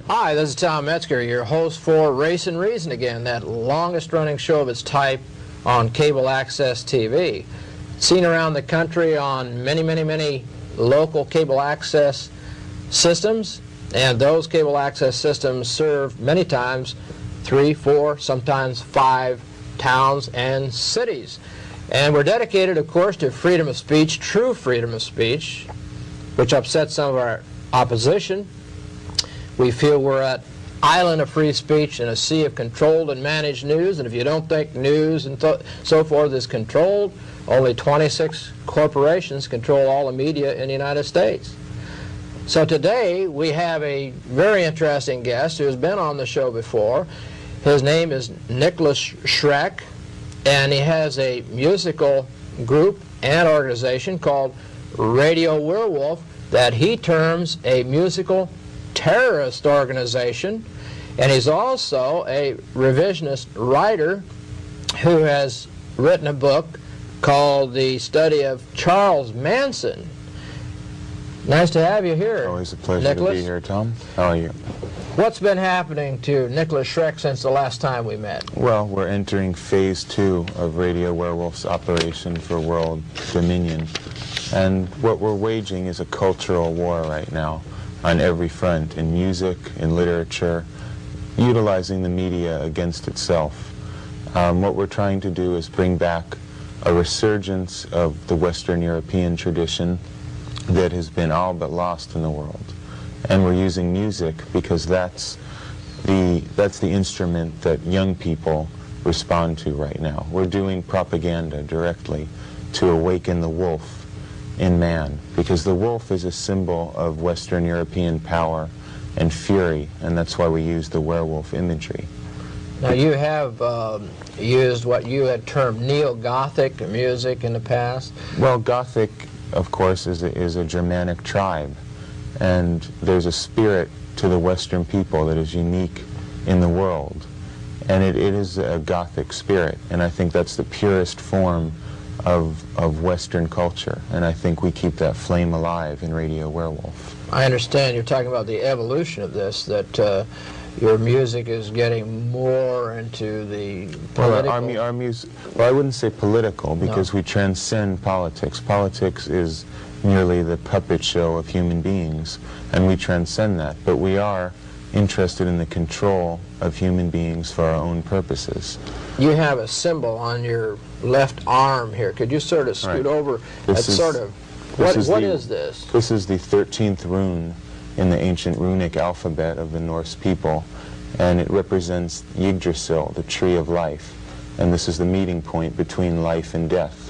Hi, this is Tom Metzger, your host for Race and Reason again, that longest running show of its type on cable access TV. Seen around the country on many local cable access systems, and those cable access systems serve many times 3, 4, sometimes 5 towns and cities. And we're dedicated, of course, to freedom of speech, true freedom of speech, which upsets some of our opposition. We feel we're an island of free speech in a sea of controlled and managed news, and if you don't think news and so forth is controlled, only 26 corporations control all the media in the United States. So today we have a very interesting guest who has been on the show before. His name is Nicholas Schreck, and he has a musical group and organization called Radio Werewolf that he terms a musical terrorist organization, and he's also a revisionist writer who has written a book called The Study of Charles Manson. Nice to have you here. Always a pleasure Nicholas. to be here, Tom. How are you? What's been happening to Nicholas Schreck since the last time we met? Well, we're entering phase 2 of Radio Werewolf's operation for world dominion, and what we're waging is a cultural war right now on every front, in music, in literature, utilizing the media against itself. What we're trying to do is bring back a resurgence of the Western European tradition that has been all but lost in the world. And we're using music because that's the instrument that young people respond to right now. We're doing propaganda directly to awaken the wolf in man, because the wolf is a symbol of Western European power and fury, and that's why we use the werewolf imagery. Now you have used what you had termed neo-Gothic music in the past. Well, Gothic, of course, is a Germanic tribe, and there's a spirit to the Western people that is unique in the world, and it is a Gothic spirit, and I think that's the purest form of Western culture, and I think we keep that flame alive in Radio Werewolf. I understand you're talking about the evolution of this, that your music is getting more into the political... Well, our music, well, I wouldn't say political, because we transcend politics. Politics is merely the puppet show of human beings, and we transcend that, but we are interested in the control of human beings for our own purposes. You have a symbol on your left arm here. Could you sort of scoot over? What is this? This is the 13th rune in the ancient runic alphabet of the Norse people, and it represents Yggdrasil, the tree of life, and this is the meeting point between life and death.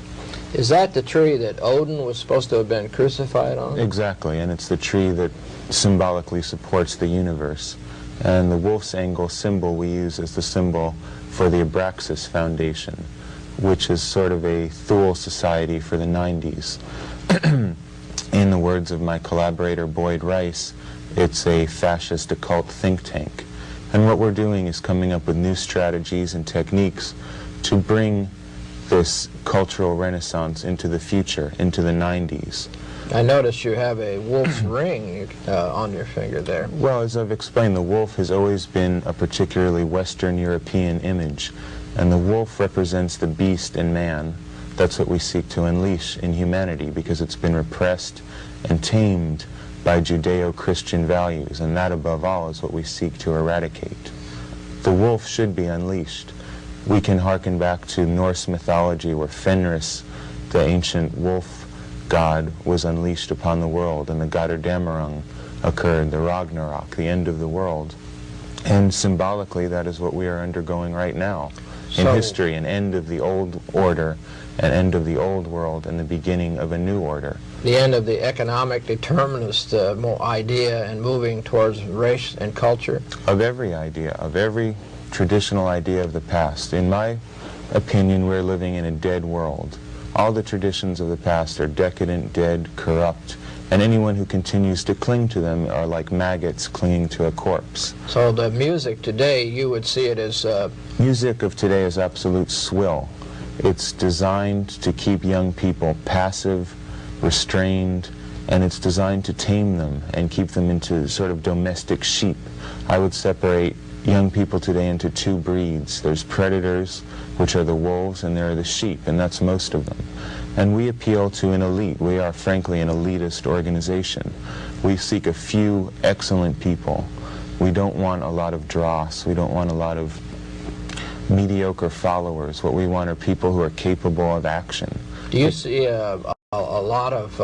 Is that the tree that Odin was supposed to have been crucified on? Exactly, and it's the tree that symbolically supports the universe. And the wolf's angle symbol we use as the symbol for the Abraxas Foundation, which is sort of a Thule society for the 90s. In the words of my collaborator Boyd Rice, it's a fascist occult think tank. And what we're doing is coming up with new strategies and techniques to bring this cultural renaissance into the future, into the 90s. I noticed you have a wolf's ring on your finger there. Well, as I've explained, the wolf has always been a particularly Western European image, and the wolf represents the beast in man. That's what we seek to unleash in humanity, because it's been repressed and tamed by Judeo-Christian values, and that above all is what we seek to eradicate. The wolf should be unleashed. We can hearken back to Norse mythology, where Fenris, the ancient wolf god, was unleashed upon the world, and the Götterdämmerung occurred, the Ragnarok, the end of the world. And symbolically, that is what we are undergoing right now in history, an end of the old order, an end of the old world, and the beginning of a new order. The end of the economic determinist idea and moving towards race and culture? Of every idea, of every traditional idea of the past. In my opinion, we're living in a dead world. All the traditions of the past are decadent, dead, corrupt, and anyone who continues to cling to them are like maggots clinging to a corpse. So the music today, you would see it as... Music of today is absolute swill. It's designed to keep young people passive, restrained, and it's designed to tame them and keep them into sort of domestic sheep, I would separate young people today into two breeds. There's predators, which are the wolves, and there are the sheep, and that's most of them. And we appeal to an elite. We are, frankly, an elitist organization. We seek a few excellent people. We don't want a lot of dross. We don't want a lot of mediocre followers. What we want are people who are capable of action. Do you see a lot of,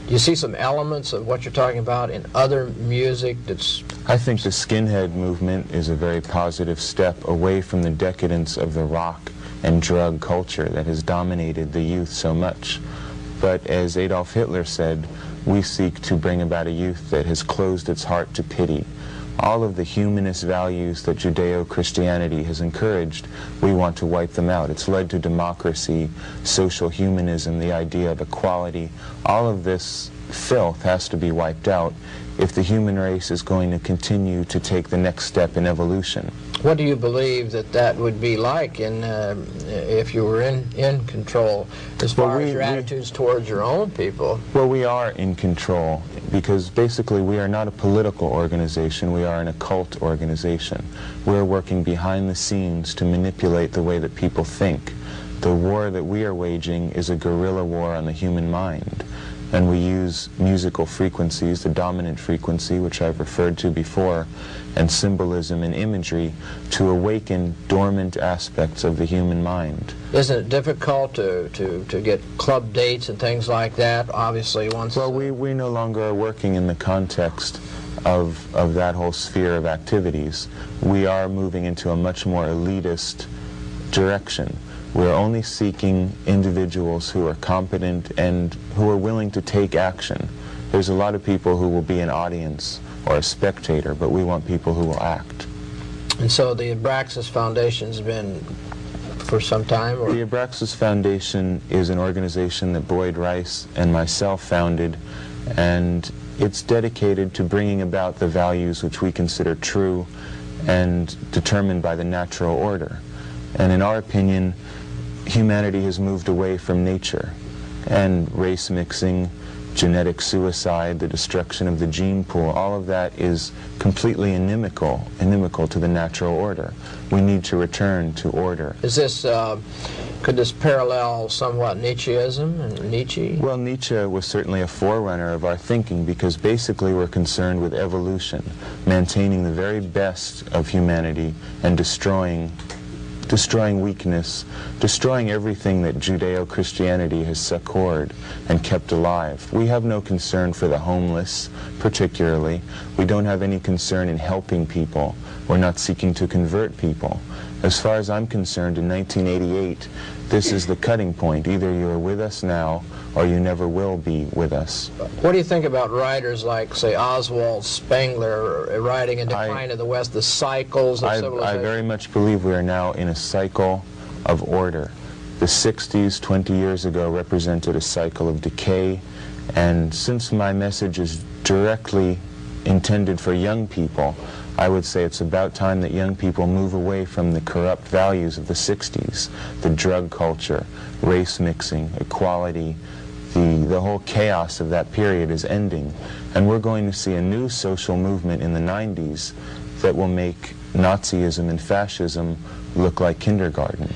do you see some elements of what you're talking about in other music that's... I think the skinhead movement is a very positive step away from the decadence of the rock and drug culture that has dominated the youth so much. But as Adolf Hitler said, we seek to bring about a youth that has closed its heart to pity. All of the humanist values that Judeo-Christianity has encouraged, we want to wipe them out. It's led to democracy, social humanism, the idea of equality. All of this filth has to be wiped out if the human race is going to continue to take the next step in evolution. What do you believe that would be like if you were in control as far as your attitudes towards your own people? Well, we are in control because basically we are not a political organization, we are an occult organization. We're working behind the scenes to manipulate the way that people think. The war that we are waging is a guerrilla war on the human mind. And we use musical frequencies, the dominant frequency, which I've referred to before, and symbolism and imagery to awaken dormant aspects of the human mind. Isn't it difficult to get club dates and things like that, obviously, once... Well, we no longer are working in the context of that whole sphere of activities. We are moving into a much more elitist direction. We're only seeking individuals who are competent and who are willing to take action. There's a lot of people who will be an audience or a spectator, but we want people who will act. And so the Abraxas Foundation's been for some time? Or? The Abraxas Foundation is an organization that Boyd Rice and myself founded, and it's dedicated to bringing about the values which we consider true and determined by the natural order. And in our opinion, humanity has moved away from nature, and race mixing, genetic suicide, the destruction of the gene pool, all of that is completely inimical to the natural order. We need to return to order. Is this, could this parallel somewhat Nietzscheism and Nietzsche? Well, Nietzsche was certainly a forerunner of our thinking because basically we're concerned with evolution, maintaining the very best of humanity and destroying weakness, destroying everything that Judeo-Christianity has succored and kept alive. We have no concern for the homeless, particularly. We don't have any concern in helping people. We're not seeking to convert people. As far as I'm concerned, in 1988, this is the cutting point. Either you're with us now or you never will be with us. What do you think about writers like, say, Oswald Spengler writing A Decline of the West, the cycles of civilization? I very much believe we are now in a cycle of order. The 60s, 20 years ago, represented a cycle of decay, and since my message is directly intended for young people, I would say it's about time that young people move away from the corrupt values of the 60s, the drug culture, race mixing, equality. The whole chaos of that period is ending, and we're going to see a new social movement in the 90s that will make Nazism and fascism look like kindergarten.